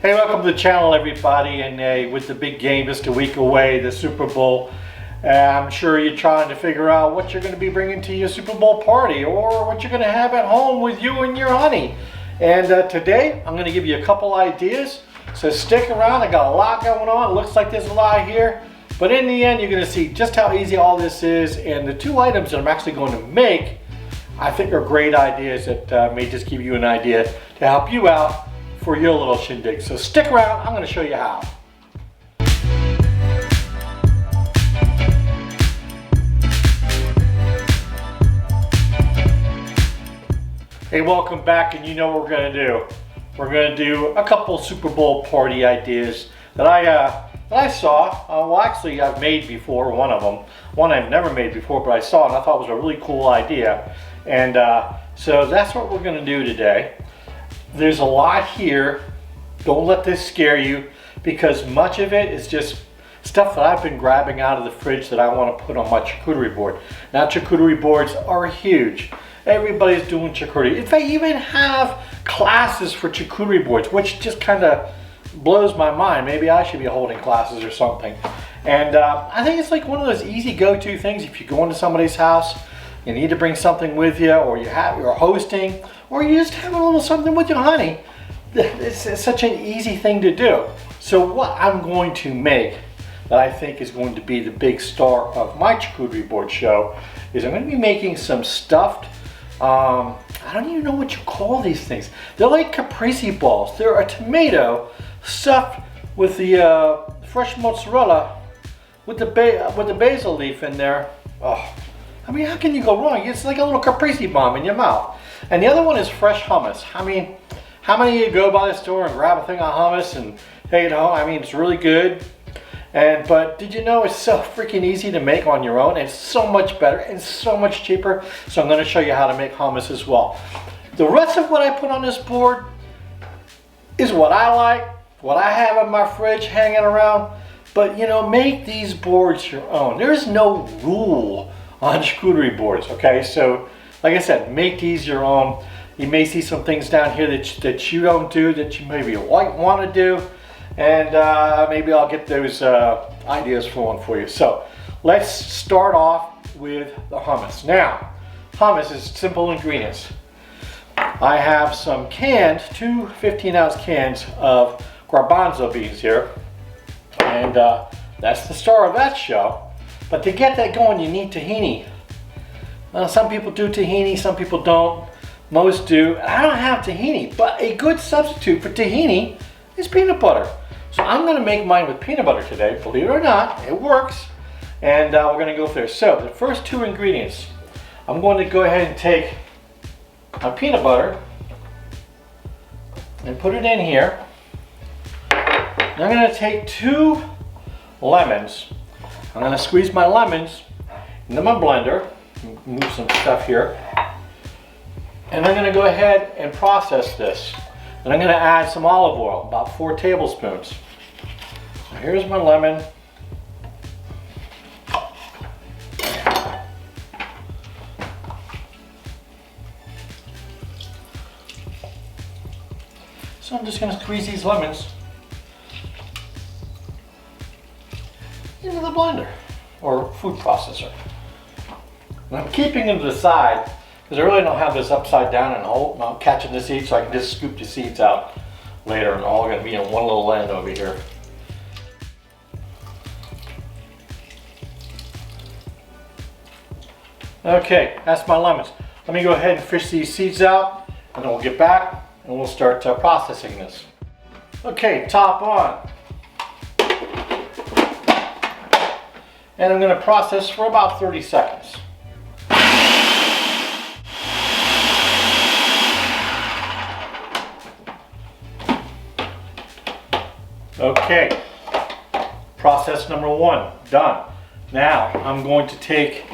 Hey, welcome to the channel, everybody. And with the big game just a week away, the Super Bowl, I'm sure you're trying to figure out what you're going to be bringing to your Super Bowl party or what you're going to have at home with you and your honey. And today, I'm going to give you a couple ideas. So stick around. I got a lot going on. It looks like there's a lot here. But in the end, you're going to see just how easy all this is. And the two items that I'm actually going to make, I think are great ideas that may just give you an idea to help you out for your little shindig. So stick around, I'm going to show you how. Hey, welcome back, and you know what we're going to do. We're going to do a couple Super Bowl party ideas that I saw. Well, actually, I've made before, one of them. One I've never made before, but I saw it and I thought it was a really cool idea. And so that's what we're going to do today. There's a lot here. Don't let this scare you, because much of it is just stuff that I've been grabbing out of the fridge that I want to put on my charcuterie board. Now, charcuterie boards are huge. Everybody's doing charcuterie. If they even have classes for charcuterie boards, which just kind of blows my mind. Maybe I should be holding classes or something. And I think it's like one of those easy go-to things. If you go into somebody's house, you need to bring something with you, or you're hosting, or you just have a little something with your honey. It's such an easy thing to do. So what I'm going to make that I think is going to be the big star of my charcuterie board show is I'm going to be making some stuffed, I don't even know what you call these things. They're like Caprese balls. They're a tomato stuffed with the fresh mozzarella with the basil leaf in there. Oh, I mean, how can you go wrong? It's like a little Caprese bomb in your mouth. And the other one is fresh hummus. I mean, how many of you go by the store and grab a thing of hummus and take it home? I mean, it's really good. But did you know it's so freaking easy to make on your own? It's so much better and so much cheaper. So I'm going to show you how to make hummus as well. The rest of what I put on this board is what I like, what I have in my fridge hanging around. But you know, make these boards your own. There's no rule on charcuterie boards, okay? So like I said, make these your own. You may see some things down here that you don't do that you maybe want to do, and maybe I'll get those ideas flowing for you. So let's start off with the hummus. Now, hummus is simple ingredients. I have some canned, two 15-ounce cans of garbanzo beans here, and that's the star of that show. But to get that going, you need tahini. Some people do tahini, some people don't. Most do. I don't have tahini, but a good substitute for tahini is peanut butter. So I'm going to make mine with peanut butter today. Believe it or not, it works. And we're going to go there. So the first two ingredients, I'm going to go ahead and take my peanut butter and put it in here. And I'm going to take 2 lemons. I'm going to squeeze my lemons into my blender. Move some stuff here. And I'm going to go ahead and process this. And I'm going to add some olive oil, about 4 tablespoons. Now here's my lemon. So I'm just going to squeeze these lemons into the blender or food processor. And I'm keeping them to the side because I really don't have this upside down and I'm catching the seeds, so I can just scoop the seeds out later, and all going to be in one little end over here. Okay, that's my lemons. Let me go ahead and fish these seeds out, and then we'll get back and we'll start processing this. Okay, top on. And I'm going to process for about 30 seconds. Okay, process number 1 done. Now I'm going to take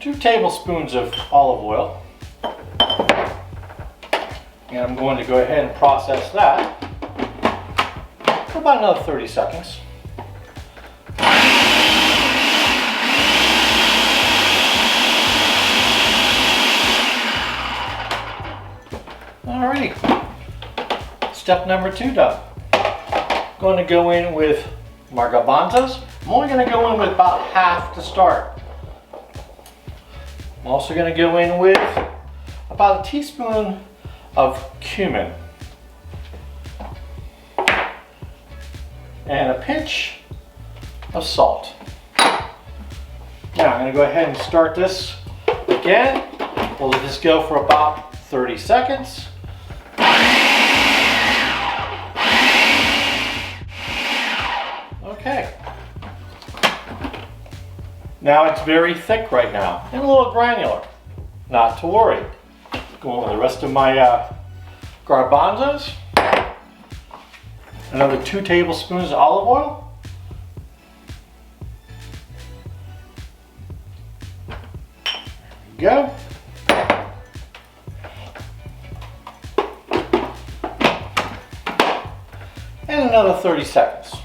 2 tablespoons of olive oil, and I'm going to go ahead and process that for about another 30 seconds. Alrighty, step number 2 done. Going to go in with my garbanzos. I'm only going to go in with about half to start. I'm also going to go in with about a teaspoon of cumin and a pinch of salt. Now I'm going to go ahead and start this again. We'll just go for about 30 seconds. Okay. Now it's very thick right now and a little granular. Not to worry. Going with the rest of my garbanzos. Another 2 tablespoons of olive oil. There we go. And another 30 seconds.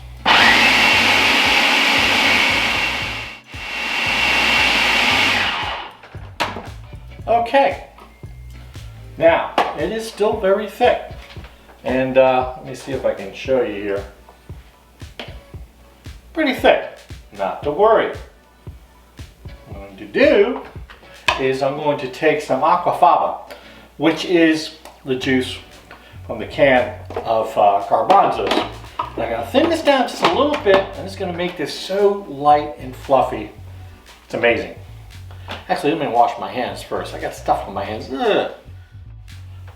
Okay, now it is still very thick, and let me see if I can show you here. Pretty thick, not to worry. What I'm going to do is I'm going to take some aquafaba, which is the juice from the can of garbanzos. And I'm going to thin this down just a little bit, and it's going to make this so light and fluffy. It's amazing. Actually, let me wash my hands first. I got stuff on my hands. Ugh.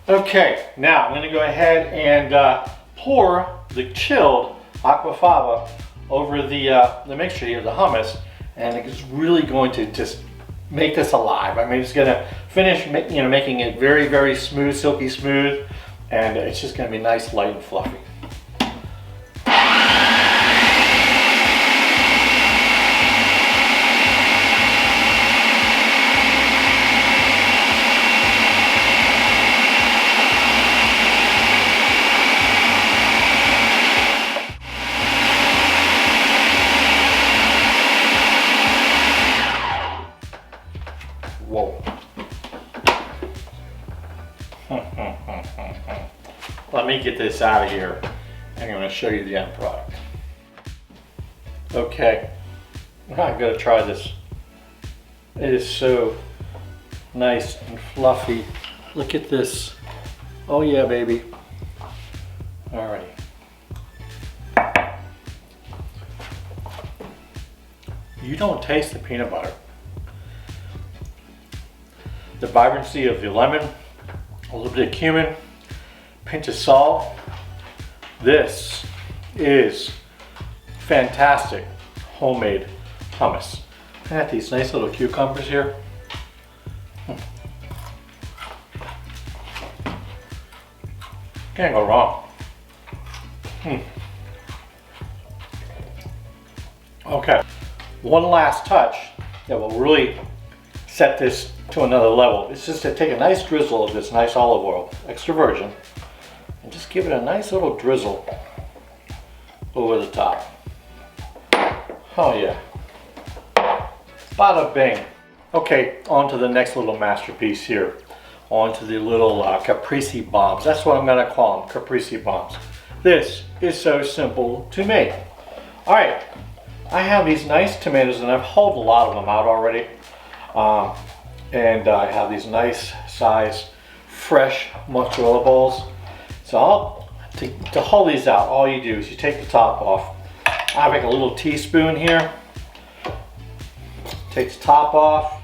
Okay, now I'm going to go ahead and pour the chilled aquafaba over the mixture here, the hummus, and it's really going to just make this alive. I mean, it's going to finish, making it very, very smooth, silky smooth, and it's just going to be nice, light, and fluffy. Whoa. Let me get this out of here. I'm going to show you the end product. Okay, I'm going to try this. It is so nice and fluffy. Look at this. Oh yeah, baby. Alrighty. You don't taste the peanut butter. The vibrancy of the lemon, a little bit of cumin, pinch of salt. This is fantastic homemade hummus. I got these nice little cucumbers here. Can't go wrong. Okay, one last touch that will really set this to another level. It's just to take a nice drizzle of this nice olive oil, extra virgin, and just give it a nice little drizzle over the top. Oh yeah. Bada bing. Okay, on to the next little masterpiece here. On to the little Caprese bombs. That's what I'm going to call them, Caprese bombs. This is so simple to make. All right, I have these nice tomatoes, and I've hulled a lot of them out already. And I have these nice size fresh mozzarella balls. So to hull these out, all you do is you take the top off. I make a little teaspoon here. Take the top off.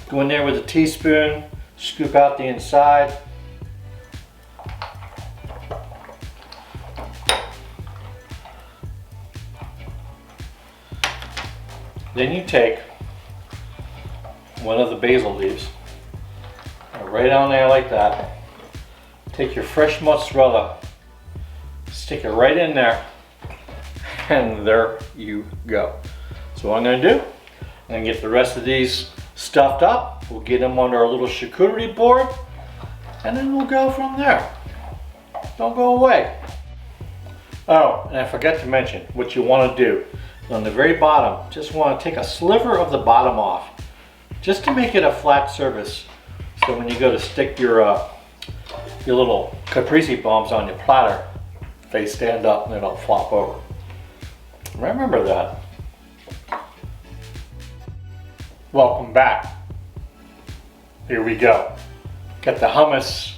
Go in there with a teaspoon, scoop out the inside. Then you take one of the basil leaves, right on there like that. Take your fresh mozzarella, stick it right in there, and there you go. So what I'm going to do, I'm going to get the rest of these stuffed up. We'll get them on our little charcuterie board, and then we'll go from there. Don't go away. Oh, and I forgot to mention what you want to do. On the very bottom, just want to take a sliver of the bottom off, just to make it a flat surface So when you go to stick your little caprese bombs on your platter, they stand up and they don't flop over. Remember that. Welcome back. Here we go. Got the hummus.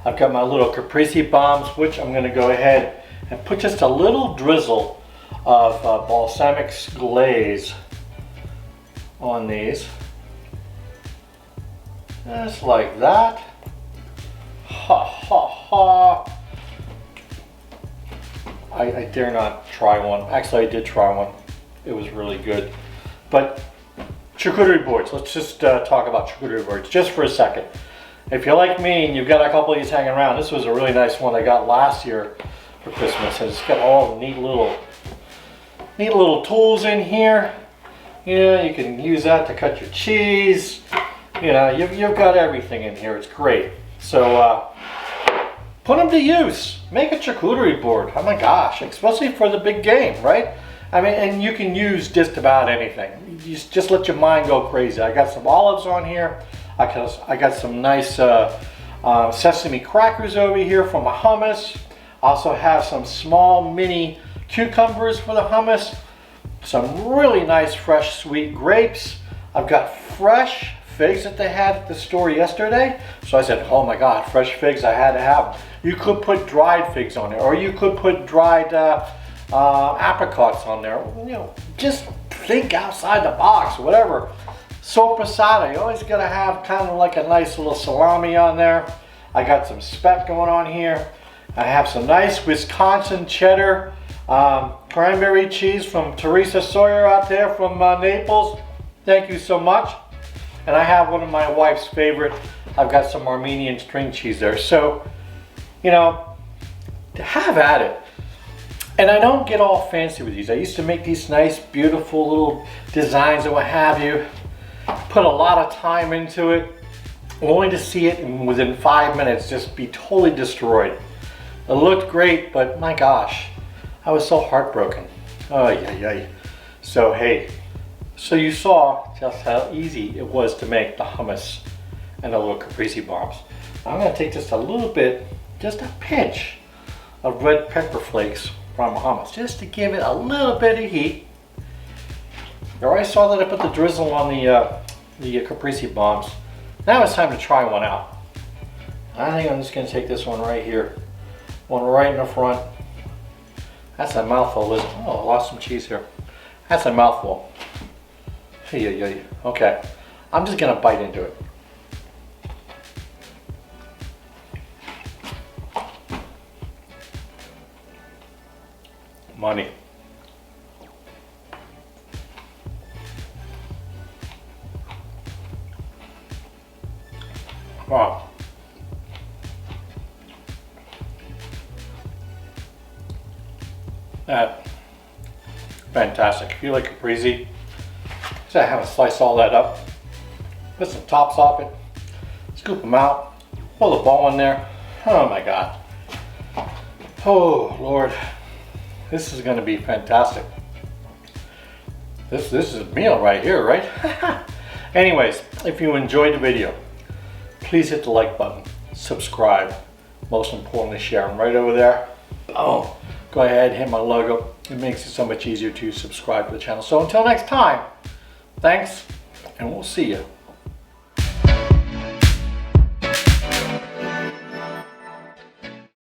I've got my little caprese bombs, which I'm going to go ahead and put just a little drizzle of balsamic glaze on these. Just like that. Ha ha ha. I dare not try one. Actually, I did try one. It was really good. But charcuterie boards. Let's just talk about charcuterie boards just for a second. If you're like me and you've got a couple of these hanging around, this was a really nice one I got last year for Christmas. And it's got all the neat little tools in here. Yeah, you can use that to cut your cheese. You know, you've got everything in here. It's great. So put them to use. Make a charcuterie board. Oh my gosh, especially for the big game, right? I mean, and you can use just about anything. You just let your mind go crazy. I got some olives on here. I got some nice sesame crackers over here for my hummus. I also have some small mini cucumbers for the hummus. Some really nice fresh sweet grapes. I've got fresh figs that they had at the store yesterday. So I said, oh my God, fresh figs, I had to have them. You could put dried figs on there, or you could put dried apricots on there. You know, just think outside the box, whatever. Soppressata, you always gotta have kind of like a nice little salami on there. I got some speck going on here. I have some nice Wisconsin cheddar cranberry cheese from Teresa Sawyer out there from Naples. Thank you so much. And I have one of my wife's favorite. I've got some Armenian string cheese there. So, you know, have at it. And I don't get all fancy with these. I used to make these nice, beautiful little designs and what have you. Put a lot of time into it, only to see it within 5 minutes just be totally destroyed. It looked great, but my gosh, I was so heartbroken. Oh, yeah. So, hey, so you saw just how easy it was to make the hummus and the little caprese bombs. I'm going to take just a little bit, just a pinch of red pepper flakes from hummus, just to give it a little bit of heat. You already saw that I put the drizzle on the caprese bombs. Now it's time to try one out. I think I'm just going to take this one right here, one right in the front. That's a mouthful, isn't it? Oh, I lost some cheese here. That's a mouthful. Okay, I'm just going to bite into it. Money. Wow. That fantastic. If you like caprese, just have to slice all that up, put some tops off it, scoop them out, pull the ball in there. Oh my God. Oh Lord, this is going to be fantastic. This is a meal right here, right? Anyways, if you enjoyed the video, please hit the like button, subscribe, most importantly share them right over there. Oh, go ahead, hit my logo. It makes it so much easier to subscribe to the channel. So until next time, thanks, and we'll see you.